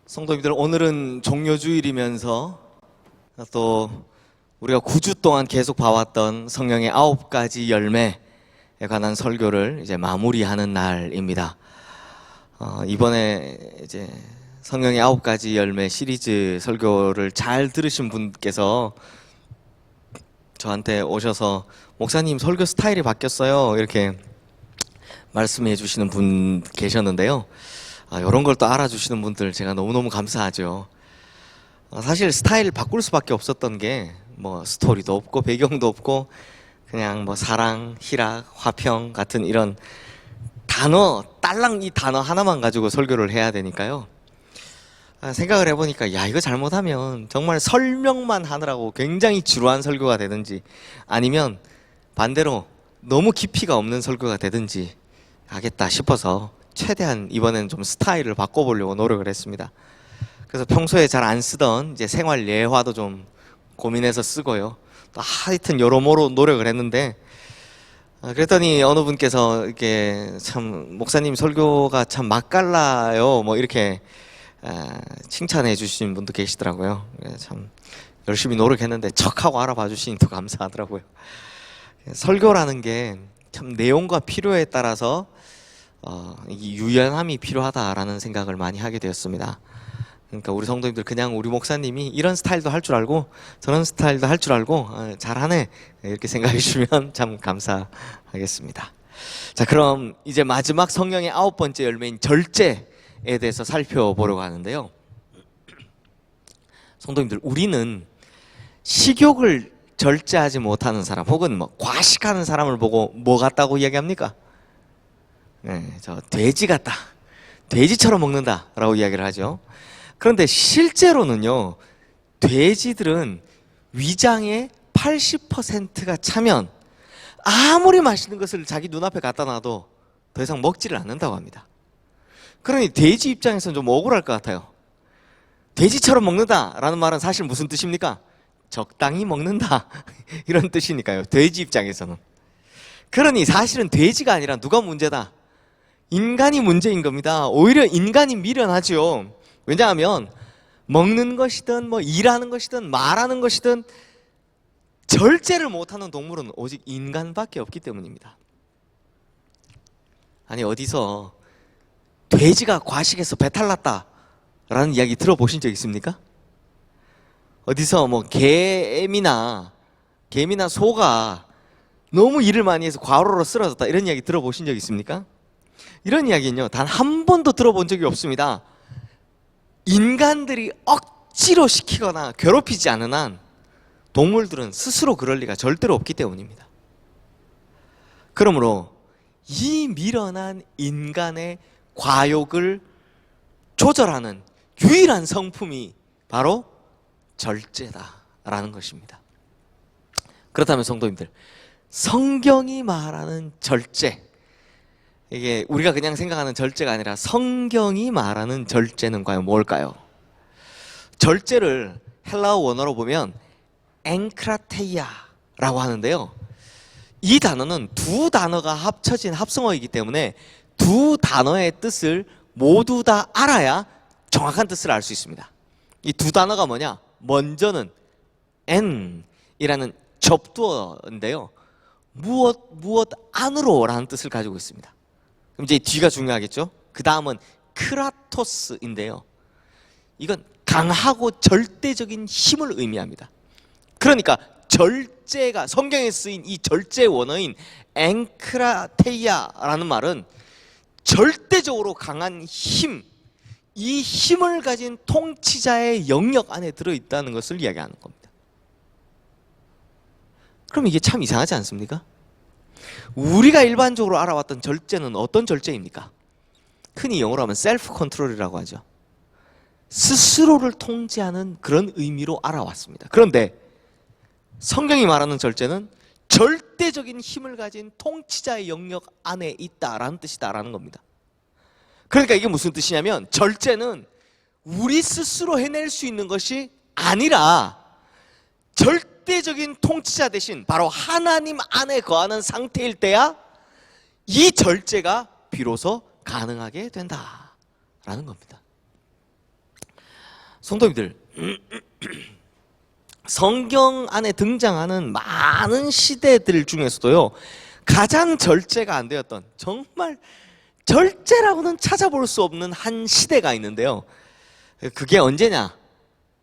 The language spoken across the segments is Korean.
성도님들, 오늘은 종료주일이면서 또 우리가 9주 동안 계속 봐왔던 성령의 9가지 열매에 관한 설교를 이제 마무리하는 날입니다. 이번에 이제 성령의 9가지 열매 시리즈 설교를 잘 들으신 분께서 저한테 오셔서 목사님 설교 스타일이 바뀌었어요 이렇게 말씀해 주시는 분 계셨는데요. 이런 걸 또 알아주시는 분들 제가 너무너무 감사하죠. 사실 스타일 바꿀 수밖에 없었던 게 뭐 스토리도 없고 배경도 없고 그냥 뭐 사랑, 희락, 화평 같은 이런 단어, 딸랑 이 단어 하나만 가지고 설교를 해야 되니까요. 생각을 해보니까 야, 이거 잘못하면 정말 설명만 하느라고 굉장히 지루한 설교가 되든지 아니면 반대로 너무 깊이가 없는 설교가 되든지 하겠다 싶어서 최대한 이번에는 좀 스타일을 바꿔보려고 노력을 했습니다. 그래서 평소에 잘 안 쓰던 이제 생활 예화도 좀 고민해서 쓰고요. 또 하여튼 여러모로 노력을 했는데 그랬더니 어느 분께서 이렇게 참 목사님 설교가 참 맛깔나요 뭐 이렇게 칭찬해 주신 분도 계시더라고요. 참 열심히 노력했는데 척하고 알아봐 주시니 더 감사하더라고요. 설교라는 게 참 내용과 필요에 따라서 이 유연함이 필요하다라는 생각을 많이 하게 되었습니다. 그러니까 우리 성도님들 그냥 우리 목사님이 이런 스타일도 할 줄 알고 저런 스타일도 할 줄 알고 잘하네 이렇게 생각해 주시면 참 감사하겠습니다. 자, 그럼 이제 마지막 성령의 9번째 열매인 절제에 대해서 살펴보려고 하는데요. 성도님들, 우리는 식욕을 절제하지 못하는 사람 혹은 뭐 과식하는 사람을 보고 뭐 같다고 이야기합니까? 네, 저 돼지 같다, 돼지처럼 먹는다 라고 이야기를 하죠. 그런데 실제로는요, 돼지들은 위장의 80%가 차면 아무리 맛있는 것을 자기 눈앞에 갖다 놔도 더 이상 먹지를 않는다고 합니다. 그러니 돼지 입장에서는 좀 억울할 것 같아요. 돼지처럼 먹는다 라는 말은 사실 무슨 뜻입니까? 적당히 먹는다 이런 뜻이니까요, 돼지 입장에서는. 그러니 사실은 돼지가 아니라 누가 문제다? 인간이 문제인 겁니다. 오히려 인간이 미련하죠. 왜냐하면 먹는 것이든 뭐 일하는 것이든 말하는 것이든 절제를 못하는 동물은 오직 인간밖에 없기 때문입니다. 아니, 어디서 돼지가 과식해서 배탈 났다 라는 이야기 들어보신 적 있습니까? 어디서 뭐 개미나 소가 너무 일을 많이 해서 과로로 쓰러졌다 이런 이야기 들어보신 적 있습니까? 이런 이야기는요, 단 한 번도 들어본 적이 없습니다. 인간들이 억지로 시키거나 괴롭히지 않은 한 동물들은 스스로 그럴 리가 절대로 없기 때문입니다. 그러므로 이 미련한 인간의 과욕을 조절하는 유일한 성품이 바로 절제다라는 것입니다. 그렇다면 성도님들, 성경이 말하는 절제, 이게 우리가 그냥 생각하는 절제가 아니라 성경이 말하는 절제는 과연 뭘까요? 절제를 헬라어 원어로 보면 엥크라테이아라고 하는데요, 이 단어는 두 단어가 합쳐진 합성어이기 때문에 두 단어의 뜻을 모두 다 알아야 정확한 뜻을 알 수 있습니다. 이 두 단어가 뭐냐? 먼저는 엔이라는 접두어인데요, 무엇 안으로 라는 뜻을 가지고 있습니다. 그럼 이제 뒤가 중요하겠죠? 그 다음은 크라토스인데요, 이건 강하고 절대적인 힘을 의미합니다. 그러니까 절제가 성경에 쓰인 이 절제 원어인 엥크라테이아라는 말은 절대적으로 강한 힘, 이 힘을 가진 통치자의 영역 안에 들어있다는 것을 이야기하는 겁니다. 그럼 이게 참 이상하지 않습니까? 우리가 일반적으로 알아왔던 절제는 어떤 절제입니까? 흔히 영어로 하면 셀프 컨트롤이라고 하죠. 스스로를 통제하는 그런 의미로 알아왔습니다. 그런데 성경이 말하는 절제는 절대적인 힘을 가진 통치자의 영역 안에 있다라는 뜻이다라는 겁니다. 그러니까 이게 무슨 뜻이냐면, 절제는 우리 스스로 해낼 수 있는 것이 아니라 절대적인 통치자 대신 바로 하나님 안에 거하는 상태일 때야 이 절제가 비로소 가능하게 된다라는 겁니다. 성도님들, 성경 안에 등장하는 많은 시대들 중에서도요, 가장 절제가 안 되었던, 정말 절제라고는 찾아볼 수 없는 한 시대가 있는데요. 그게 언제냐?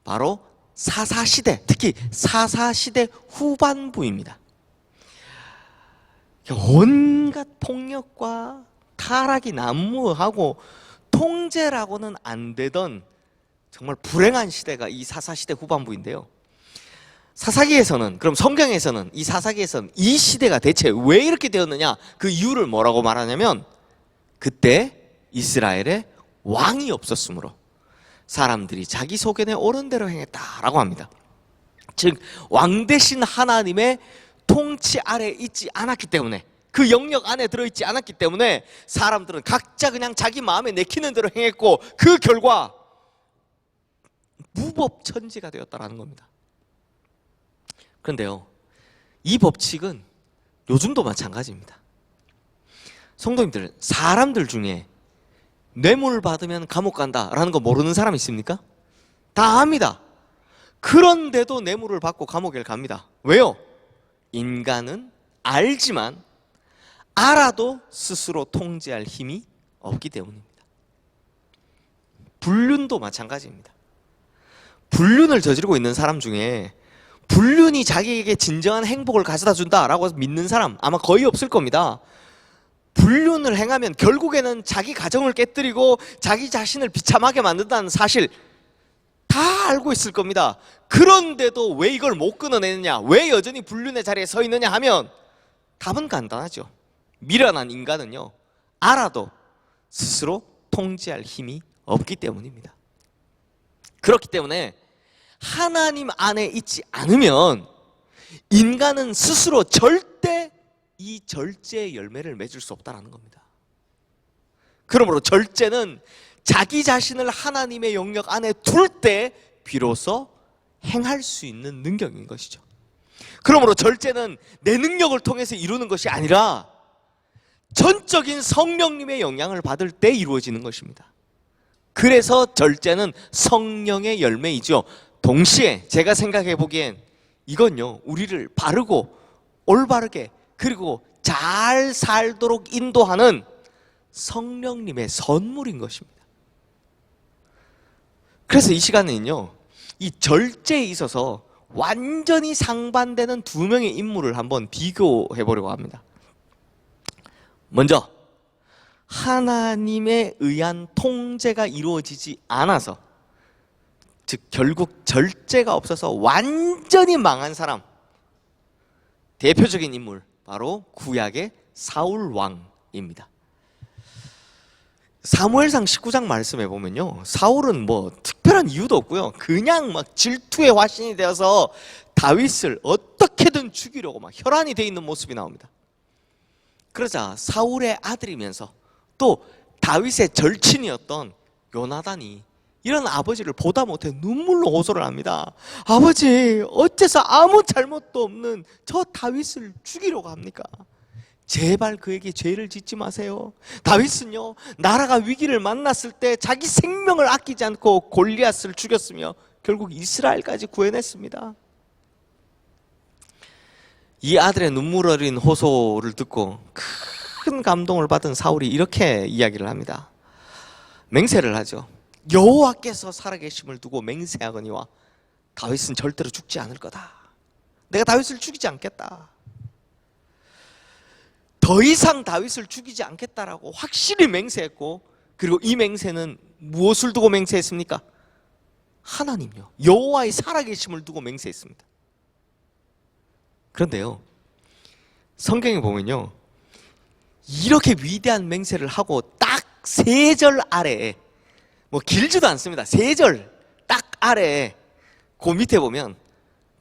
바로 사사시대, 특히 사사시대 후반부입니다. 온갖 폭력과 타락이 난무하고 통제라고는 안 되던 정말 불행한 시대가 이 사사시대 후반부인데요. 사사기에서는, 그럼 성경에서는, 이 사사기에서는 이 시대가 대체 왜 이렇게 되었느냐, 그 이유를 뭐라고 말하냐면, 그때 이스라엘에 왕이 없었으므로 사람들이 자기 소견에 옳은 대로 행했다라고 합니다. 즉 왕 대신 하나님의 통치 아래 있지 않았기 때문에, 그 영역 안에 들어있지 않았기 때문에 사람들은 각자 그냥 자기 마음에 내키는 대로 행했고, 그 결과 무법천지가 되었다라는 겁니다. 그런데요, 이 법칙은 요즘도 마찬가지입니다. 성도님들, 사람들 중에 뇌물 받으면 감옥 간다라는 거 모르는 사람 있습니까? 다 압니다. 그런데도 뇌물을 받고 감옥에 갑니다. 왜요? 인간은 알지만 알아도 스스로 통제할 힘이 없기 때문입니다. 불륜도 마찬가지입니다. 불륜을 저지르고 있는 사람 중에 불륜이 자기에게 진정한 행복을 가져다 준다라고 믿는 사람 아마 거의 없을 겁니다. 불륜을 행하면 결국에는 자기 가정을 깨뜨리고 자기 자신을 비참하게 만든다는 사실 다 알고 있을 겁니다. 그런데도 왜 이걸 못 끊어내느냐, 왜 여전히 불륜의 자리에 서 있느냐 하면 답은 간단하죠. 미련한 인간은요, 알아도 스스로 통제할 힘이 없기 때문입니다. 그렇기 때문에 하나님 안에 있지 않으면 인간은 스스로 절대 이 절제의 열매를 맺을 수 없다는 겁니다. 그러므로 절제는 자기 자신을 하나님의 영역 안에 둘 때 비로소 행할 수 있는 능력인 것이죠. 그러므로 절제는 내 능력을 통해서 이루는 것이 아니라 전적인 성령님의 영향을 받을 때 이루어지는 것입니다. 그래서 절제는 성령의 열매이죠. 동시에 제가 생각해 보기엔 이건요, 우리를 바르고 올바르게 그리고 잘 살도록 인도하는 성령님의 선물인 것입니다. 그래서 이 시간에는요, 이 절제에 있어서 완전히 상반되는 두 명의 인물을 한번 비교해 보려고 합니다. 먼저 하나님에 의한 통제가 이루어지지 않아서, 즉 결국 절제가 없어서 완전히 망한 사람, 대표적인 인물 바로 구약의 사울 왕입니다. 사무엘상 19장 말씀해 보면요, 사울은 뭐 특별한 이유도 없고요, 그냥 막 질투의 화신이 되어서 다윗을 어떻게든 죽이려고 막 혈안이 돼 있는 모습이 나옵니다. 그러자 사울의 아들이면서 또 다윗의 절친이었던 요나단이 이런 아버지를 보다 못해 눈물로 호소를 합니다. 아버지, 어째서 아무 잘못도 없는 저 다윗을 죽이려고 합니까? 제발 그에게 죄를 짓지 마세요. 다윗은요, 나라가 위기를 만났을 때 자기 생명을 아끼지 않고 골리앗을 죽였으며 결국 이스라엘까지 구해냈습니다. 이 아들의 눈물 어린 호소를 듣고 큰 감동을 받은 사울이 이렇게 이야기를 합니다. 맹세를 하죠. 여호와께서 살아계심을 두고 맹세하거니와 다윗은 절대로 죽지 않을 거다. 내가 다윗을 죽이지 않겠다. 더 이상 다윗을 죽이지 않겠다라고 확실히 맹세했고, 그리고 이 맹세는 무엇을 두고 맹세했습니까? 하나님요, 여호와의 살아계심을 두고 맹세했습니다. 그런데요, 성경에 보면요, 이렇게 위대한 맹세를 하고 딱 3절 아래에, 뭐 길지도 않습니다, 3절 딱 아래에 그 밑에 보면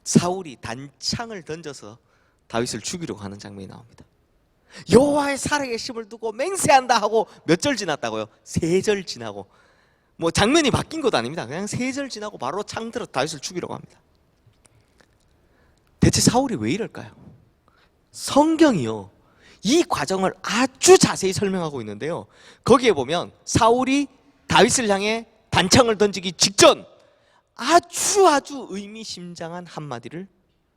사울이 단창을 던져서 다윗을 죽이려고 하는 장면이 나옵니다. 여호와의 살아계심을 두고 맹세한다 하고 몇 절 지났다고요? 3절 지나고, 뭐 장면이 바뀐 것도 아닙니다. 그냥 3절 지나고 바로 창 들어 다윗을 죽이려고 합니다. 대체 사울이 왜 이럴까요? 성경이요, 이 과정을 아주 자세히 설명하고 있는데요, 거기에 보면 사울이 다윗을 향해 단창을 던지기 직전 아주 의미심장한 한마디를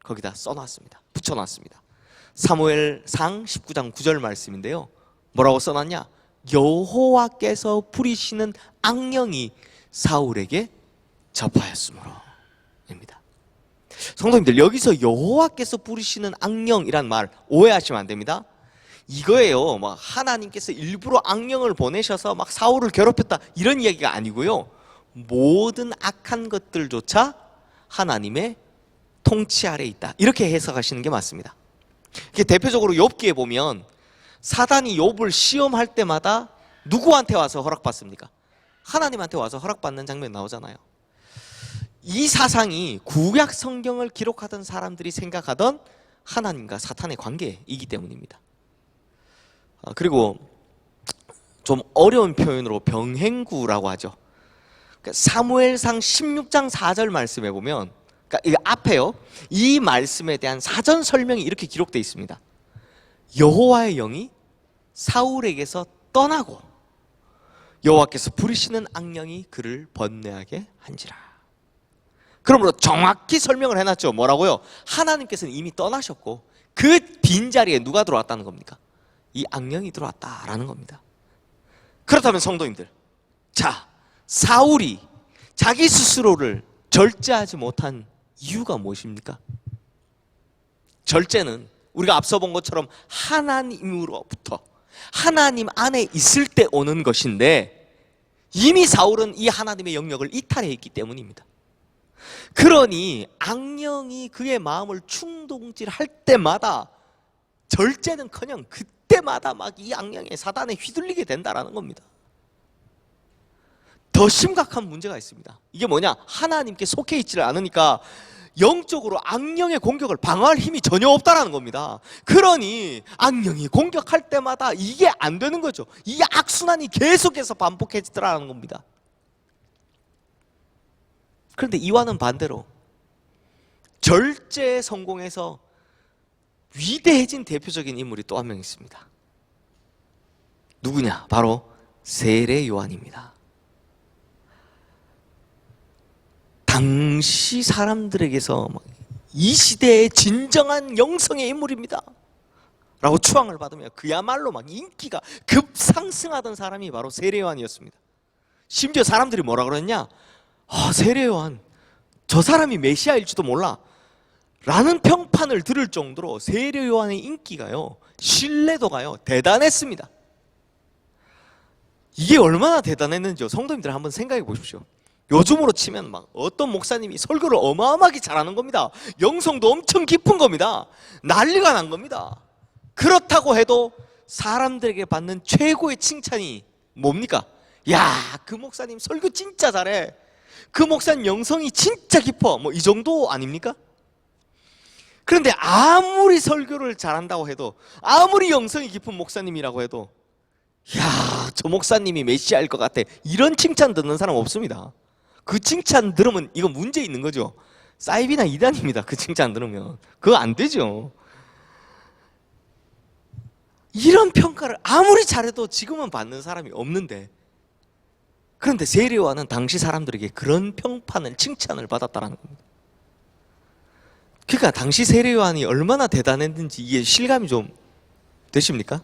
거기다 써놨습니다. 붙여놨습니다. 사무엘상 19장 9절 말씀인데요. 뭐라고 써놨냐? 여호와께서 부리시는 악령이 사울에게 접하였으므로 입니다. 성도님들, 여기서 여호와께서 부리시는 악령이란 말 오해하시면 안 됩니다. 이거예요. 막 하나님께서 일부러 악령을 보내셔서 막 사울을 괴롭혔다, 이런 이야기가 아니고요. 모든 악한 것들조차 하나님의 통치 아래 있다, 이렇게 해석하시는 게 맞습니다. 대표적으로 욥기에 보면 사단이 욥을 시험할 때마다 누구한테 와서 허락받습니까? 하나님한테 와서 허락받는 장면이 나오잖아요. 이 사상이 구약 성경을 기록하던 사람들이 생각하던 하나님과 사탄의 관계이기 때문입니다. 그리고 좀 어려운 표현으로 병행구라고 하죠. 사무엘상 16장 4절 말씀에 보면, 그러니까 이 앞에요, 이 말씀에 대한 사전 설명이 이렇게 기록되어 있습니다. 여호와의 영이 사울에게서 떠나고 여호와께서 부리시는 악령이 그를 번뇌하게 한지라. 그러므로 정확히 설명을 해놨죠. 뭐라고요? 하나님께서는 이미 떠나셨고 그 빈자리에 누가 들어왔다는 겁니까? 이 악령이 들어왔다라는 겁니다. 그렇다면 성도님들, 자, 사울이 자기 스스로를 절제하지 못한 이유가 무엇입니까? 절제는 우리가 앞서 본 것처럼 하나님으로부터, 하나님 안에 있을 때 오는 것인데, 이미 사울은 이 하나님의 영역을 이탈해 있기 때문입니다. 그러니 악령이 그의 마음을 충동질할 때마다 절제는커녕 그때마다 막 이 악령의 사단에 휘둘리게 된다라는 겁니다. 더 심각한 문제가 있습니다. 이게 뭐냐? 하나님께 속해 있지를 않으니까 영적으로 악령의 공격을 방어할 힘이 전혀 없다라는 겁니다. 그러니 악령이 공격할 때마다 이게 안 되는 거죠. 이 악순환이 계속해서 반복해지더라는 겁니다. 그런데 이와는 반대로 절제에 성공해서 위대해진 대표적인 인물이 또 한 명 있습니다. 누구냐? 바로 세례 요한입니다. 당시 사람들에게서 이 시대의 진정한 영성의 인물입니다 라고 추앙을 받으며 그야말로 막 인기가 급상승하던 사람이 바로 세례 요한이었습니다. 심지어 사람들이 뭐라 그랬냐? 세례 요한, 저 사람이 메시아일지도 몰라 라는 평판을 들을 정도로 세례 요한의 인기가요, 신뢰도가요, 대단했습니다. 이게 얼마나 대단했는지요, 성도님들 한번 생각해 보십시오. 요즘으로 치면 막 어떤 목사님이 설교를 어마어마하게 잘하는 겁니다. 영성도 엄청 깊은 겁니다. 난리가 난 겁니다. 그렇다고 해도 사람들에게 받는 최고의 칭찬이 뭡니까? 야, 그 목사님 설교 진짜 잘해. 그 목사님 영성이 진짜 깊어. 뭐 이 정도 아닙니까? 그런데 아무리 설교를 잘한다고 해도, 아무리 영성이 깊은 목사님이라고 해도, 야, 저 목사님이 메시아일 것 같아, 이런 칭찬 듣는 사람 없습니다. 그 칭찬 들으면 이거 문제 있는 거죠. 사이비나 이단입니다. 그 칭찬 들으면 그거 안 되죠. 이런 평가를 아무리 잘해도 지금은 받는 사람이 없는데, 그런데 세례 요한은 당시 사람들에게 그런 평판을, 칭찬을 받았다는 겁니다. 그러니까 당시 세례 요한이 얼마나 대단했는지 이게 실감이 좀 되십니까?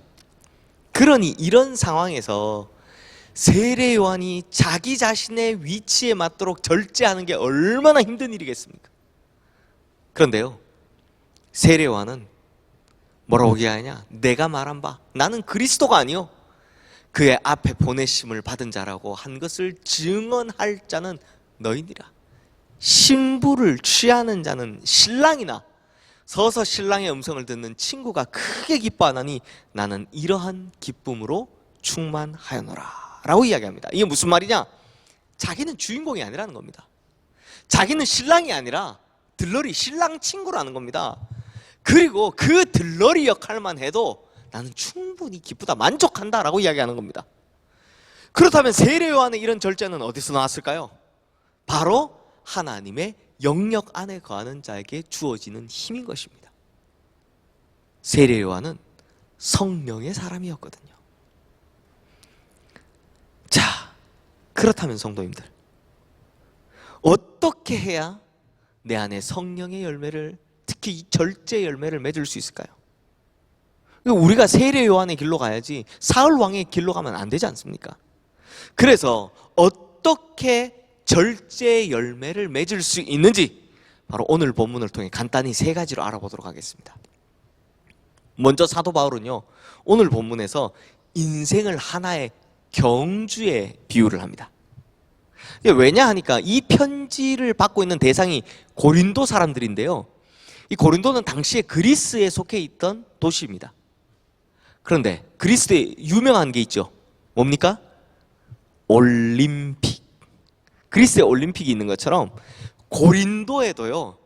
그러니 이런 상황에서 세례 요한이 자기 자신의 위치에 맞도록 절제하는 게 얼마나 힘든 일이겠습니까? 그런데요, 세례 요한은 뭐라고 얘기하냐? 내가 말한 바, 나는 그리스도가 아니요 그의 앞에 보내심을 받은 자라고 한 것을 증언할 자는 너희니라. 신부를 취하는 자는 신랑이나 서서 신랑의 음성을 듣는 친구가 크게 기뻐하나니 나는 이러한 기쁨으로 충만하였노라 라고 이야기합니다. 이게 무슨 말이냐? 자기는 주인공이 아니라는 겁니다. 자기는 신랑이 아니라 들러리, 신랑 친구라는 겁니다. 그리고 그 들러리 역할만 해도 나는 충분히 기쁘다, 만족한다 라고 이야기하는 겁니다. 그렇다면 세례 요한의 이런 절제는 어디서 나왔을까요? 바로 하나님의 영역 안에 거하는 자에게 주어지는 힘인 것입니다. 세례 요한은 성령의 사람이었거든요. 자, 그렇다면 성도님들, 어떻게 해야 내 안에 성령의 열매를, 특히 이 절제 열매를 맺을 수 있을까요? 우리가 세례 요한의 길로 가야지 사울 왕의 길로 가면 안 되지 않습니까? 그래서 어떻게 절제 열매를 맺을 수 있는지 바로 오늘 본문을 통해 간단히 3가지로 알아보도록 하겠습니다. 먼저 사도 바울은요, 오늘 본문에서 인생을 하나의 경주에 비유를 합니다. 왜냐 하니까 이 편지를 받고 있는 대상이 고린도 사람들인데요, 이 고린도는 당시에 그리스에 속해 있던 도시입니다. 그런데 그리스에 유명한 게 있죠. 뭡니까? 올림픽. 그리스에 올림픽이 있는 것처럼 고린도에도요,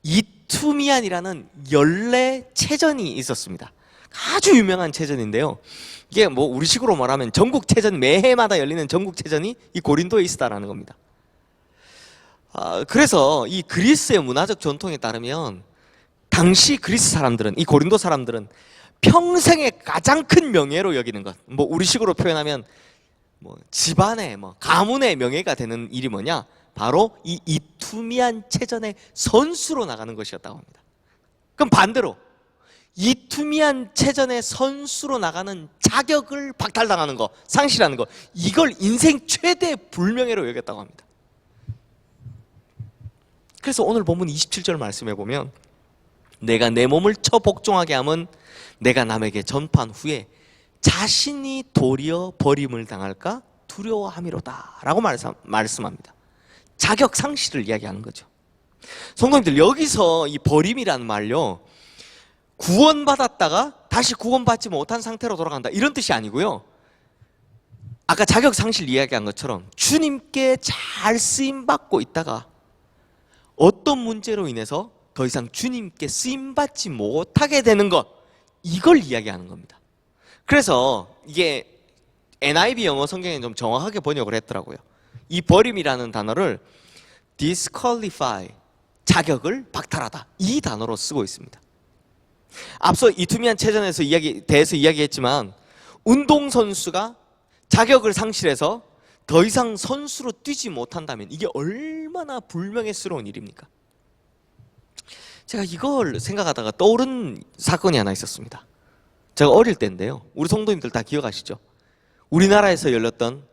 이투미안이라는 연례체전이 있었습니다. 아주 유명한 체전인데요, 이게 뭐 우리식으로 말하면 전국체전, 매해마다 열리는 전국체전이 이 고린도에 있었다라는 겁니다. 그래서 이 그리스의 문화적 전통에 따르면 당시 그리스 사람들은, 이 고린도 사람들은 평생의 가장 큰 명예로 여기는 것, 뭐 우리식으로 표현하면 뭐 집안의, 뭐 가문의 명예가 되는 일이 뭐냐? 바로 이 이투미안 체전의 선수로 나가는 것이었다고 합니다. 그럼 반대로 이투미안 체전의 선수로 나가는 자격을 박탈당하는 거, 상실하는 거, 이걸 인생 최대 불명예로 여겼다고 합니다. 그래서 오늘 본문 27절 말씀해 보면, 내가 내 몸을 쳐 복종하게 함은 내가 남에게 전파한 후에 자신이 도리어 버림을 당할까 두려워함이로다 라고 말씀합니다. 자격 상실을 이야기하는 거죠. 성도님들, 여기서 이 버림이라는 말요, 구원받았다가 다시 구원받지 못한 상태로 돌아간다, 이런 뜻이 아니고요, 아까 자격 상실 이야기한 것처럼 주님께 잘 쓰임받고 있다가 어떤 문제로 인해서 더 이상 주님께 쓰임받지 못하게 되는 것, 이걸 이야기하는 겁니다. 그래서 이게 NIV 영어 성경에 좀 정확하게 번역을 했더라고요. 이 버림이라는 단어를 disqualify, 자격을 박탈하다, 이 단어로 쓰고 있습니다. 앞서 이투미안 체전에서 대해서 이야기했지만, 운동선수가 자격을 상실해서 더 이상 선수로 뛰지 못한다면 이게 얼마나 불명예스러운 일입니까? 제가 이걸 생각하다가 떠오른 사건이 하나 있었습니다. 제가 어릴 때인데요, 우리 성도님들 다 기억하시죠? 우리나라에서 열렸던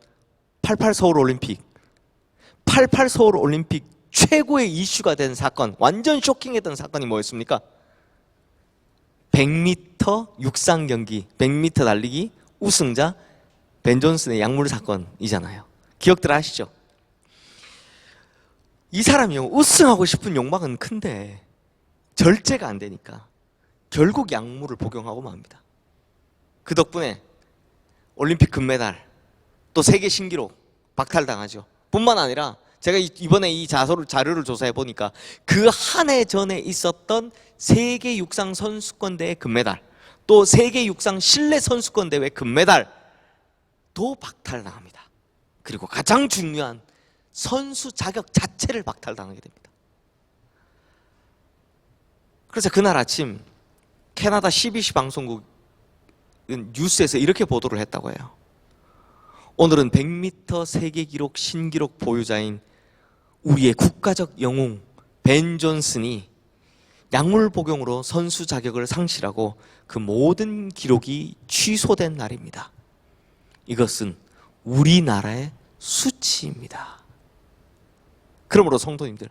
88 서울올림픽, 88 서울올림픽 최고의 이슈가 된 사건, 완전 쇼킹했던 사건이 뭐였습니까? 100m 육상 경기, 100m 달리기 우승자 벤 존슨의 약물 사건이잖아요. 기억들 하시죠? 이 사람이요, 우승하고 싶은 욕망은 큰데 절제가 안 되니까 결국 약물을 복용하고 맙니다. 그 덕분에 올림픽 금메달, 또 세계 신기록 박탈당하죠. 뿐만 아니라 제가 이번에 이 자료를 조사해 보니까 그 한 해 전에 있었던 세계 육상 선수권 대회 금메달, 또 세계 육상 실내 선수권 대회 금메달도 박탈당합니다. 그리고 가장 중요한 선수 자격 자체를 박탈당하게 됩니다. 그래서 그날 아침 캐나다 CBC 방송국 뉴스에서 이렇게 보도를 했다고 해요. 오늘은 100m 세계 기록 신기록 보유자인 우리의 국가적 영웅 벤 존슨이 약물 복용으로 선수 자격을 상실하고 그 모든 기록이 취소된 날입니다. 이것은 우리나라의 수치입니다. 그러므로 성도님들,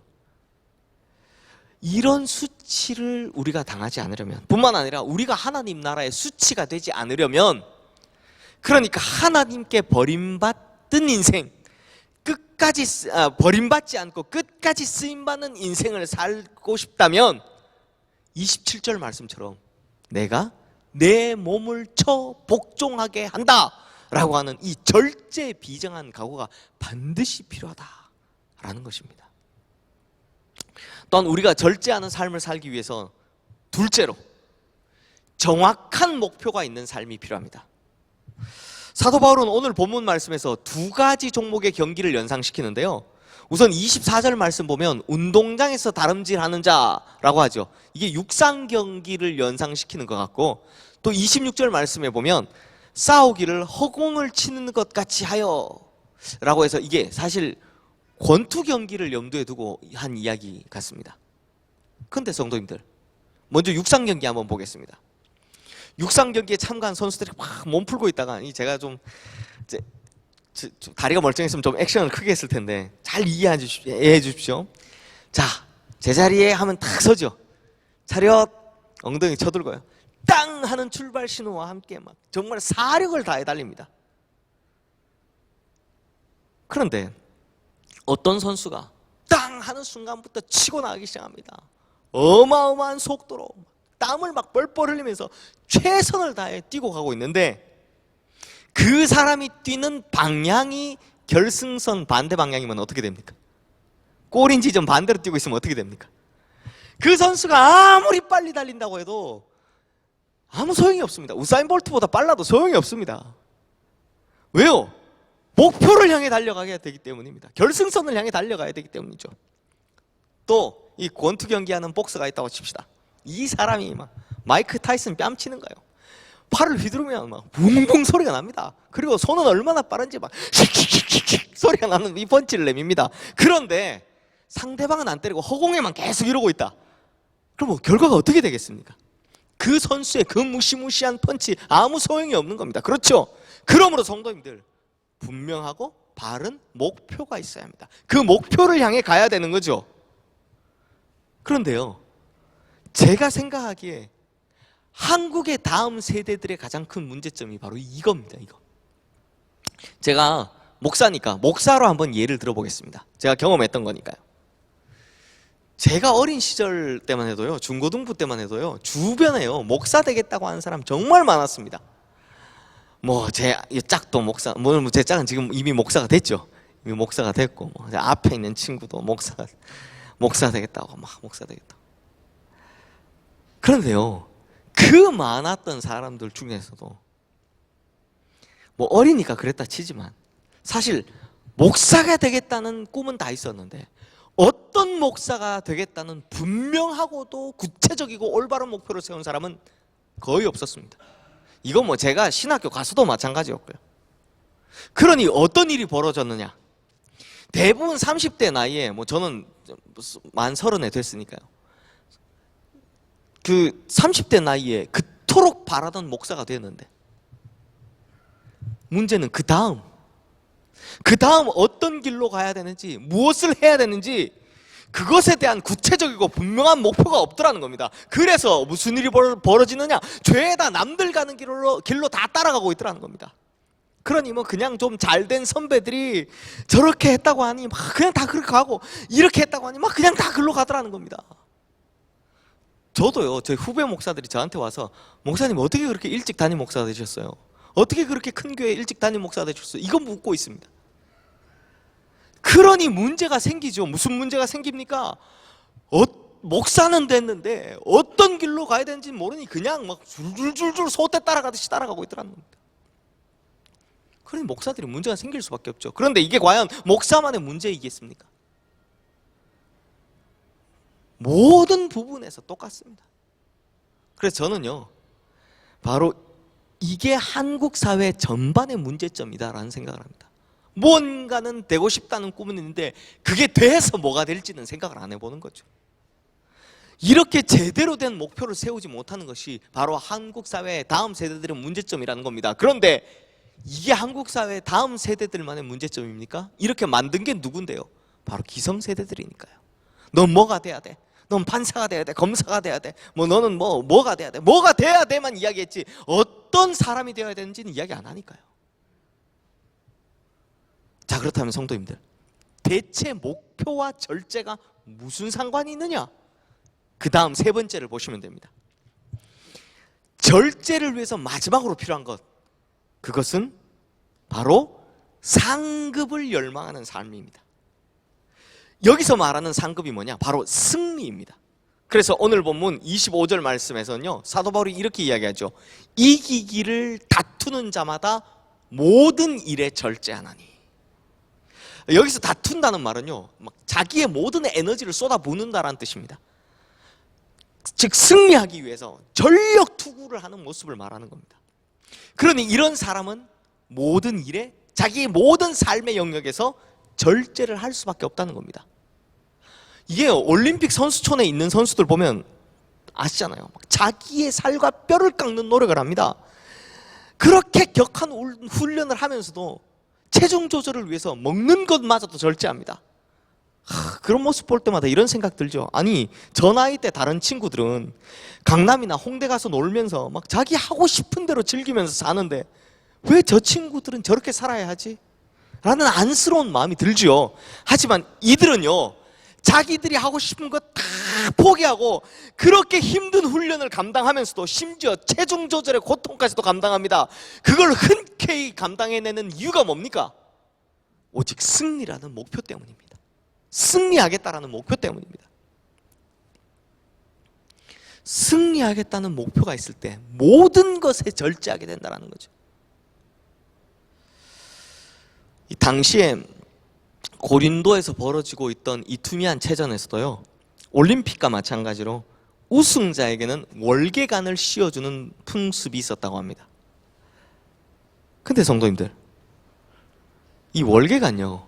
이런 수치를 우리가 당하지 않으려면, 뿐만 아니라 우리가 하나님 나라의 수치가 되지 않으려면, 그러니까 하나님께 버림받던 인생, 끝까지 버림받지 않고 끝까지 쓰임받는 인생을 살고 싶다면 27절 말씀처럼 내가 내 몸을 쳐 복종하게 한다 라고 하는 이 절제 비정한 각오가 반드시 필요하다라는 것입니다. 또한 우리가 절제하는 삶을 살기 위해서 둘째로 정확한 목표가 있는 삶이 필요합니다. 사도 바울은 오늘 본문 말씀에서 2가지 종목의 경기를 연상시키는데요, 우선 24절 말씀 보면 운동장에서 다름질하는 자라고 하죠. 이게 육상 경기를 연상시키는 것 같고, 또 26절 말씀에 보면 싸우기를 허공을 치는 것 같이 하여 라고 해서 이게 사실 권투 경기를 염두에 두고 한 이야기 같습니다. 근데 성도님들, 먼저 육상 경기 한번 보겠습니다. 육상 경기에 참가한 선수들이 막 몸 풀고 있다가 제가 좀 다리가 멀쩡했으면 좀 액션을 크게 했을 텐데 잘 이해해 주십시오. 자, 제자리에 하면 딱 서죠. 차렷, 엉덩이 쳐들고요. 땅 하는 출발 신호와 함께 막 정말 사력을 다해 달립니다. 그런데 어떤 선수가 땅 하는 순간부터 치고 나가기 시작합니다. 어마어마한 속도로 땀을 막 뻘뻘 흘리면서 최선을 다해 뛰고 가고 있는데, 그 사람이 뛰는 방향이 결승선 반대 방향이면 어떻게 됩니까? 골인 지점 반대로 뛰고 있으면 어떻게 됩니까? 그 선수가 아무리 빨리 달린다고 해도 아무 소용이 없습니다. 우사인 볼트보다 빨라도 소용이 없습니다. 왜요? 목표를 향해 달려가야 되기 때문입니다. 결승선을 향해 달려가야 되기 때문이죠. 또 이 권투 경기하는 복서가 있다고 칩시다. 이 사람이 막 마이크 타이슨 뺨치는 거예요. 팔을 휘두르면 막 붕붕 소리가 납니다. 그리고 손은 얼마나 빠른지 막 킥킥킥킥 소리가 나는 이 펀치를 내밉니다. 그런데 상대방은 안 때리고 허공에만 계속 이러고 있다. 그럼 뭐 결과가 어떻게 되겠습니까? 그 선수의 그 무시무시한 펀치 아무 소용이 없는 겁니다. 그렇죠? 그러므로 성도님들, 분명하고 바른 목표가 있어야 합니다. 그 목표를 향해 가야 되는 거죠. 그런데요, 제가 생각하기에 한국의 다음 세대들의 가장 큰 문제점이 바로 이겁니다. 이거. 제가 목사니까 목사로 한번 예를 들어보겠습니다. 제가 경험했던 거니까요. 제가 어린 시절 때만 해도요, 중고등부 때만 해도요, 주변에요 목사 되겠다고 하는 사람 정말 많았습니다. 뭐 제 짝도 목사, 제 짝은 지금 이미 목사가 됐죠. 이미 목사가 됐고, 뭐 앞에 있는 친구도 목사 되겠다고 막 목사 되겠다고. 그런데요, 그 많았던 사람들 중에서도 뭐 어리니까 그랬다 치지만 사실 목사가 되겠다는 꿈은 다 있었는데 어떤 목사가 되겠다는 분명하고도 구체적이고 올바른 목표를 세운 사람은 거의 없었습니다. 이건 뭐 제가 신학교 가서도 마찬가지였고요. 그러니 어떤 일이 벌어졌느냐? 대부분 30대 나이에, 뭐 저는 만 30에 됐으니까요, 그 30대 나이에 그토록 바라던 목사가 되었는데, 문제는 그 다음 어떤 길로 가야 되는지, 무엇을 해야 되는지 그것에 대한 구체적이고 분명한 목표가 없더라는 겁니다. 그래서 무슨 일이 벌어지느냐? 죄다 남들 가는 길로 다 따라가고 있더라는 겁니다. 그러니 뭐 그냥 좀 잘된 선배들이 저렇게 했다고 하니 막 그냥 다 그렇게 가고, 이렇게 했다고 하니 막 그냥 다 글로 가더라는 겁니다. 저도요, 저희 후배 목사들이 저한테 와서 목사님 어떻게 그렇게 일찍 담임 목사가 되셨어요? 어떻게 그렇게 큰 교회 일찍 담임 목사가 되셨어요? 이건 묻고 있습니다. 그러니 문제가 생기죠. 무슨 문제가 생깁니까? 목사는 됐는데 어떤 길로 가야 되는지 모르니 그냥 막 줄줄줄줄 소떼 따라가듯이 따라가고 있더라는 겁니다. 그러니 목사들이 문제가 생길 수밖에 없죠. 그런데 이게 과연 목사만의 문제이겠습니까? 모든 부분에서 똑같습니다. 그래서 저는요, 바로 이게 한국 사회 전반의 문제점이다라는 생각을 합니다. 뭔가는 되고 싶다는 꿈은 있는데 그게 돼서 뭐가 될지는 생각을 안 해보는 거죠. 이렇게 제대로 된 목표를 세우지 못하는 것이 바로 한국 사회의 다음 세대들의 문제점이라는 겁니다. 그런데 이게 한국 사회의 다음 세대들만의 문제점입니까? 이렇게 만든 게 누군데요? 바로 기성세대들이니까요. 넌 뭐가 돼야 돼? 넌 판사가 돼야 돼, 검사가 돼야 돼, 뭐 너는 뭐가 돼야 돼, 뭐가 돼야 돼만 이야기했지 어떤 사람이 되어야 되는지는 이야기 안 하니까요. 자, 그렇다면 성도님들, 대체 목표와 절제가 무슨 상관이 있느냐? 그 다음 세 번째를 보시면 됩니다. 절제를 위해서 마지막으로 필요한 것, 그것은 바로 상급을 열망하는 삶입니다. 여기서 말하는 상급이 뭐냐? 바로 승리입니다. 그래서 오늘 본문 25절 말씀에서는요, 사도 바울이 이렇게 이야기하죠. 이기기를 다투는 자마다 모든 일에 절제하나니. 여기서 다툰다는 말은요, 막 자기의 모든 에너지를 쏟아붓는다라는 뜻입니다. 즉 승리하기 위해서 전력 투구를 하는 모습을 말하는 겁니다. 그러니 이런 사람은 모든 일에, 자기의 모든 삶의 영역에서 절제를 할 수밖에 없다는 겁니다. 이게 올림픽 선수촌에 있는 선수들 보면 아시잖아요. 자기의 살과 뼈를 깎는 노력을 합니다. 그렇게 격한 훈련을 하면서도 체중 조절을 위해서 먹는 것마저도 절제합니다. 그런 모습 볼 때마다 이런 생각 들죠. 아니, 저 나이 때 다른 친구들은 강남이나 홍대 가서 놀면서 막 자기 하고 싶은 대로 즐기면서 사는데 왜 저 친구들은 저렇게 살아야 하지? 라는 안쓰러운 마음이 들지요. 하지만 이들은요, 자기들이 하고 싶은 거 다 포기하고 그렇게 힘든 훈련을 감당하면서도 심지어 체중 조절의 고통까지도 감당합니다. 그걸 흔쾌히 감당해내는 이유가 뭡니까? 오직 승리라는 목표 때문입니다. 승리하겠다라는 목표 때문입니다. 승리하겠다는 목표가 있을 때 모든 것에 절제하게 된다는 거죠. 이 당시에 고린도에서 벌어지고 있던 이투미안 체전에서도요, 올림픽과 마찬가지로 우승자에게는 월계관을 씌워주는 풍습이 있었다고 합니다. 근데 성도님들, 이 월계관요,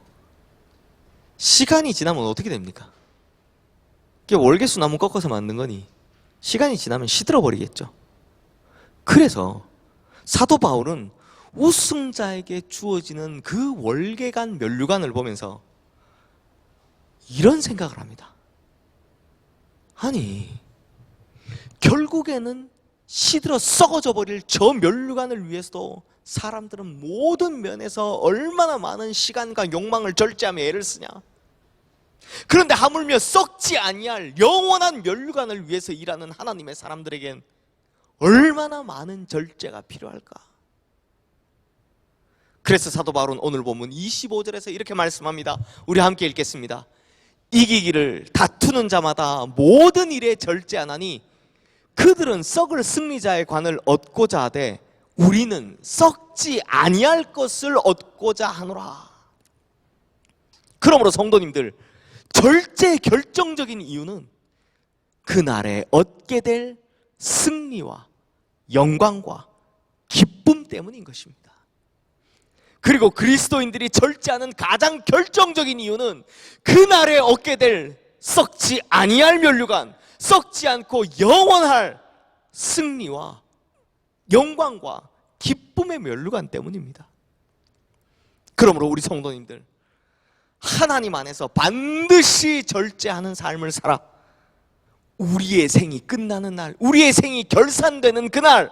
시간이 지나면 어떻게 됩니까? 이게 월계수 나무 꺾어서 만든 거니 시간이 지나면 시들어 버리겠죠. 그래서 사도 바울은 우승자에게 주어지는 그 월계관 면류관을 보면서 이런 생각을 합니다. 아니, 결국에는 시들어 썩어져 버릴 저 면류관을 위해서도 사람들은 모든 면에서 얼마나 많은 시간과 욕망을 절제하며 애를 쓰냐. 그런데 하물며 썩지 아니할 영원한 면류관을 위해서 일하는 하나님의 사람들에겐 얼마나 많은 절제가 필요할까. 그래서 사도 바울은 오늘 본문 25절에서 이렇게 말씀합니다. 우리 함께 읽겠습니다. 이기기를 다투는 자마다 모든 일에 절제하나니 그들은 썩을 승리자의 관을 얻고자 하되 우리는 썩지 아니할 것을 얻고자 하노라. 그러므로 성도님들, 절제의 결정적인 이유는 그날에 얻게 될 승리와 영광과 기쁨 때문인 것입니다. 그리고 그리스도인들이 절제하는 가장 결정적인 이유는 그날에 얻게 될 썩지 아니할 면류관, 썩지 않고 영원할 승리와 영광과 기쁨의 면류관 때문입니다. 그러므로 우리 성도님들, 하나님 안에서 반드시 절제하는 삶을 살아 우리의 생이 끝나는 날, 우리의 생이 결산되는 그날,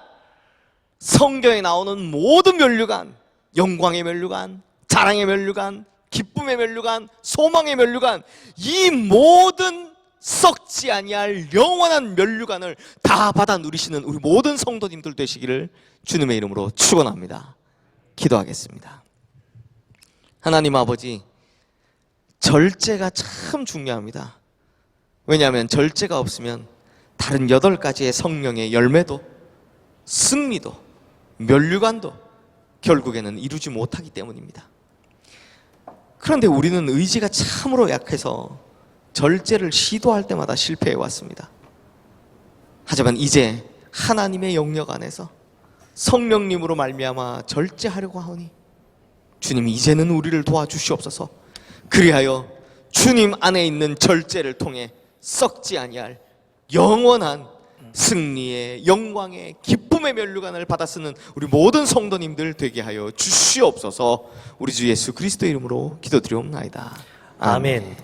성경에 나오는 모든 면류관, 영광의 면류관, 자랑의 면류관, 기쁨의 면류관, 소망의 면류관, 이 모든 썩지 아니할 영원한 면류관을 다 받아 누리시는 우리 모든 성도님들 되시기를 주님의 이름으로 축원합니다. 기도하겠습니다. 하나님 아버지, 절제가 참 중요합니다. 왜냐하면 절제가 없으면 다른 8가지의 성령의 열매도, 승리도, 면류관도 결국에는 이루지 못하기 때문입니다. 그런데 우리는 의지가 참으로 약해서 절제를 시도할 때마다 실패해 왔습니다. 하지만 이제 하나님의 영역 안에서 성령님으로 말미암아 절제하려고 하오니 주님, 이제는 우리를 도와주시옵소서. 그리하여 주님 안에 있는 절제를 통해 썩지 아니할 영원한 승리의 영광의 기쁨의 면류관을 받아 쓰는 우리 모든 성도님들 되게 하여 주시옵소서. 우리 주 예수 그리스도 이름으로 기도드리옵나이다. 아멘.